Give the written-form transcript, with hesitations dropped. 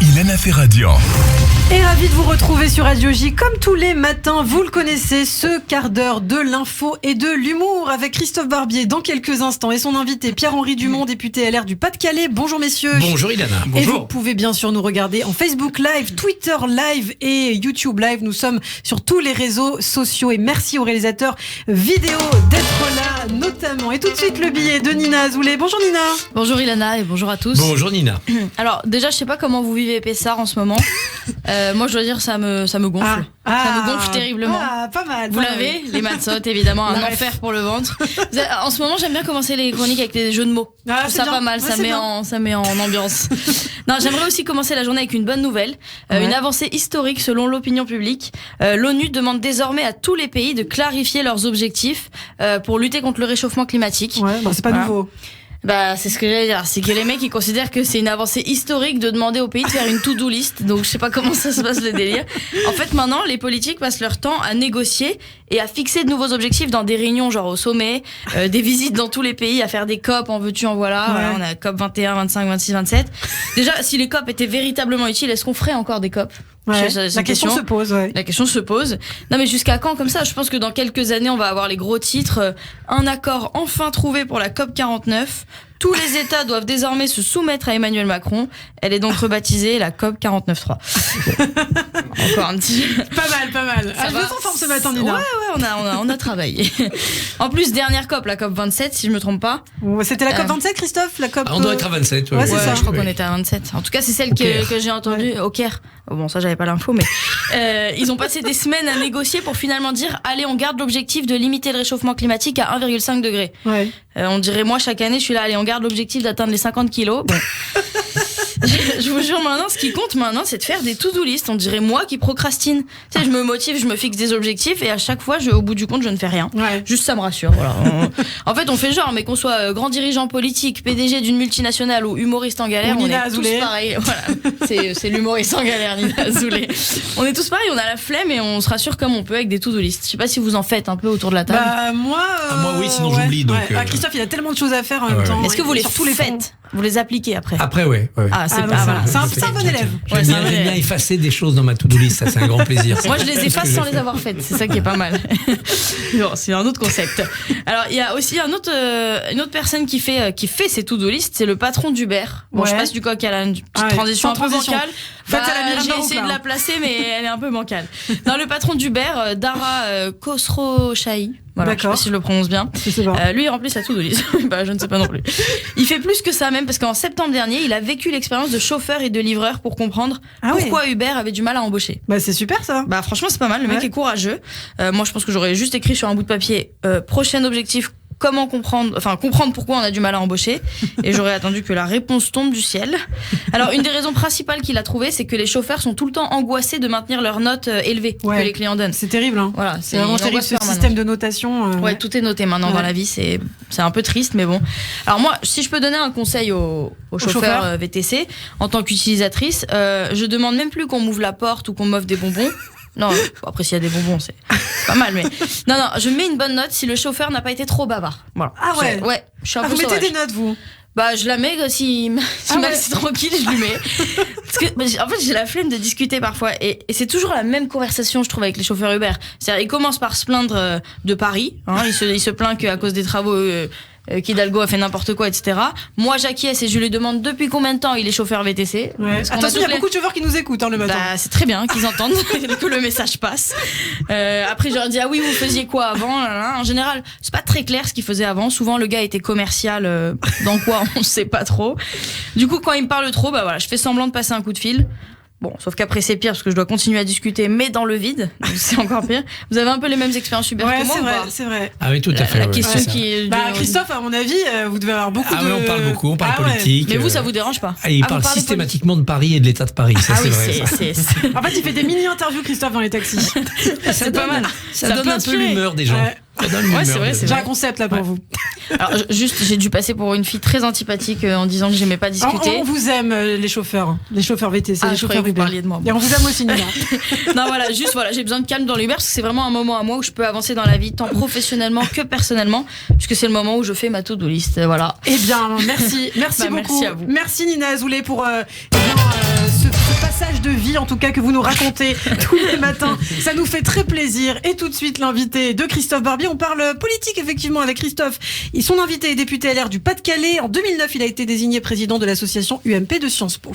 Ilana Ferradian. Et ravi de vous retrouver sur Radio J. Comme tous les matins, vous le connaissez, ce quart d'heure de l'info et de l'humour avec Christophe Barbier dans quelques instants et son invité Pierre-Henri Dumont, député LR du Pas-de-Calais. Bonjour messieurs. Bonjour Ilana. Et Bonjour. vous pouvez bien sûr nous regarder en Facebook Live, Twitter Live et YouTube Live. Nous sommes sur tous les réseaux sociaux et merci aux réalisateurs vidéo d'être là notamment. Et tout de suite le billet de Nina Azoulay. Bonjour Nina. Bonjour Ilana et bonjour à tous. Bonjour Nina. Alors déjà je sais pas comment vous vivez Pessard en ce moment. Moi je dois dire ça me gonfle. Ça me gonfle terriblement. Pas mal. Vous l'avez, les mathsotes évidemment, un enfer pour le ventre. En ce moment j'aime bien commencer les chroniques avec des jeux de mots. Je trouve ça bien. pas mal, Ouais, ça met en ambiance. Non, j'aimerais aussi commencer la journée avec une bonne nouvelle, une avancée historique selon l'opinion publique. L'ONU demande désormais à tous les pays de clarifier leurs objectifs pour lutter contre le réchauffement climatique. Ouais, c'est pas nouveau. Bah, c'est ce que j'allais dire. C'est que les mecs, ils considèrent que c'est une avancée historique de demander aux pays de faire une to-do list. Donc, je sais pas comment ça se passe le délire. En fait, maintenant, les politiques passent leur temps à négocier et à fixer de nouveaux objectifs dans des réunions, genre au sommet, des visites dans tous les pays, à faire des COP, en veux-tu, en voilà. Ouais. Voilà, on a COP 21, 25, 26, 27. Déjà, si les COP étaient véritablement utiles, est-ce qu'on ferait encore des COP? Ouais. C'est La une question se pose, ouais. La question se pose. Non mais jusqu'à quand comme ça? Je pense que dans quelques années, on va avoir les gros titres. Un accord enfin trouvé pour la COP 49. Tous les États doivent désormais se soumettre à Emmanuel Macron. Elle est donc rebaptisée la COP 49.3. Encore un petit... Pas mal. Je vous en forme ce matin, Nina. Ouais, on a travaillé. En plus, dernière COP, la COP 27, si je me trompe pas. C'était la COP 27, Christophe? La COP... On doit être à 27. Ouais, c'est ça. Je crois qu'on était à 27. En tout cas, c'est celle que j'ai entendue au Caire. Bon, ça, j'avais pas l'info, mais ils ont passé des semaines à négocier pour finalement dire allez, on garde l'objectif de limiter le réchauffement climatique à 1,5 degré. Ouais. On dirait, moi, chaque année, je suis là, allez, on garde l'objectif d'atteindre les 50 kilos. Bon. Je vous jure, maintenant, ce qui compte maintenant, c'est de faire des to-do list. On dirait moi qui procrastine. Tu sais, je me motive, je me fixe des objectifs et à chaque fois, au bout du compte, je ne fais rien. Ouais. Juste ça me rassure. Voilà. En fait, on fait genre, mais qu'on soit grand dirigeant politique, PDG d'une multinationale ou humoriste en galère, Ou on Nina est Azoulay. tous pareils. Voilà. C'est l'humoriste en galère, Nina Azoulay. On est tous pareils, on a la flemme et on se rassure comme on peut avec des to-do list. Je sais pas si vous en faites un peu autour de la table. Moi oui, sinon j'oublie, donc, Christophe, il a tellement de choses à faire en même temps. Est-ce que vous les Sur tous les fronts. faites? Vous les appliquez après? Après, ouais. Ah, c'est Ah, pas voilà. voilà. C'est un bon élève. Ouais, c'est un bon J'aime bien élève. effacer des choses dans ma to-do list, ça c'est un grand plaisir. Moi, je les C'est ce efface que sans je les fais. avoir faites. C'est ça qui est pas mal. Non, c'est un autre concept. Alors, il y a aussi une autre personne qui fait ses to-do list, c'est le patron d'Uber. Bon, Ouais. je passe du coq à la une petite Ah ouais, transition un sans peu transition. bancale. Faites à la Myriam j'ai Barouk, essayé là. de la placer, mais elle est un peu bancale. Non, le patron d'Uber, Dara Khosrowshahi. Voilà, je sais D'accord. pas si je le prononce bien. Je sais pas. Lui, il remplit sa to-do list. Bah, je ne sais pas non plus. Il fait plus que ça même, parce qu'en septembre dernier, il a vécu l'expérience de chauffeur et de livreur pour comprendre pourquoi Uber avait du mal à embaucher. Bah, c'est super ça. Bah franchement c'est pas mal, le mec Ouais. est courageux. Moi je pense que j'aurais juste écrit sur un bout de papier prochain objectif, comment comprendre pourquoi on a du mal à embaucher, et j'aurais attendu que la réponse tombe du ciel. Alors une des raisons principales qu'il a trouvées, c'est que les chauffeurs sont tout le temps angoissés de maintenir leurs notes élevées Ouais. que les clients donnent. C'est terrible, hein. Voilà, C'est vraiment une terrible angoisse ce permanente. système de notation. Ouais, tout est noté maintenant Ouais. dans la vie, c'est un peu triste, mais bon. Alors moi, si je peux donner un conseil aux chauffeurs chauffeurs. VTC, en tant qu'utilisatrice, je demande même plus qu'on m'ouvre la porte ou qu'on m'offre des bonbons. Non, après s'il y a des bonbons, c'est pas mal, mais non, je mets une bonne note si le chauffeur n'a pas été trop bavard. Voilà. Ah ouais. Ouais, je suis un Ah, peu vous mettez sauvage. des notes, vous? Bah, je la mets si Ah ouais. Max est tranquille, je lui mets. Parce que, en fait, j'ai la flemme de discuter parfois. Et c'est toujours la même conversation, je trouve, avec les chauffeurs Uber. C'est-à-dire, ils commencent par se plaindre de Paris. Hein, il se plaint qu'à cause des travaux, qu'Hidalgo a fait n'importe quoi, etc. Moi, j'acquiesce et je lui demande depuis combien de temps il est chauffeur VTC. Ouais. Parce qu'on Attention, il y a toutes les- beaucoup de chauffeurs qui nous écoutent le matin. Bah, c'est très bien qu'ils entendent que le message passe. Après, je leur dis, ah oui, vous faisiez quoi avant? Là, là. En général, c'est pas très clair ce qu'il faisait avant. Souvent, le gars était commercial, dans quoi, on sait pas trop. Du coup, quand il me parle trop, bah voilà, je fais semblant de passer un coup de fil. Bon, sauf qu'après c'est pire parce que je dois continuer à discuter, mais dans le vide, donc c'est encore pire. Vous avez un peu les mêmes expériences Uber Ouais, que moi c'est ou vrai, pas? c'est vrai. Ah oui, tout à fait. La ouais, question c'est ça. qui est... Bah, Christophe, à mon avis, vous devez avoir beaucoup Ah de... oui, on parle beaucoup, on parle Ah ouais. politique. Mais vous, ça vous dérange pas? Et il Ah, vous parle parlez systématiquement de Paris et de l'état de Paris, ça Ah c'est oui, vrai. ça. c'est En fait, il fait des mini-interviews, Christophe, dans les taxis. c'est pas mal. Ça peut donne un peu inspirer. l'humeur des gens. Ouais. Ça donne Ouais, l'humeur c'est vrai, des c'est gens. J'ai un concept là pour vous. Alors, juste, j'ai dû passer pour une fille très antipathique en disant que j'aimais pas discuter. On vous aime, les chauffeurs VTC, Ah, les je croyais chauffeurs que vous Uber. parliez de moi. Et on vous aime aussi, Nina. Non, voilà, j'ai besoin de calme dans l'Uber parce que c'est vraiment un moment à moi où je peux avancer dans la vie, tant professionnellement que personnellement, puisque c'est le moment où je fais ma to-do list. Voilà. Eh bien, merci Bah, beaucoup. merci à vous. Merci Nina Azoulay pour ce passages de vie en tout cas que vous nous racontez tous les matins. Ça nous fait très plaisir. Et tout de suite l'invité de Christophe Barbier. On parle politique effectivement avec Christophe. Son invité est député LR du Pas-de-Calais. En 2009, il a été désigné président de l'association UMP de Sciences Po.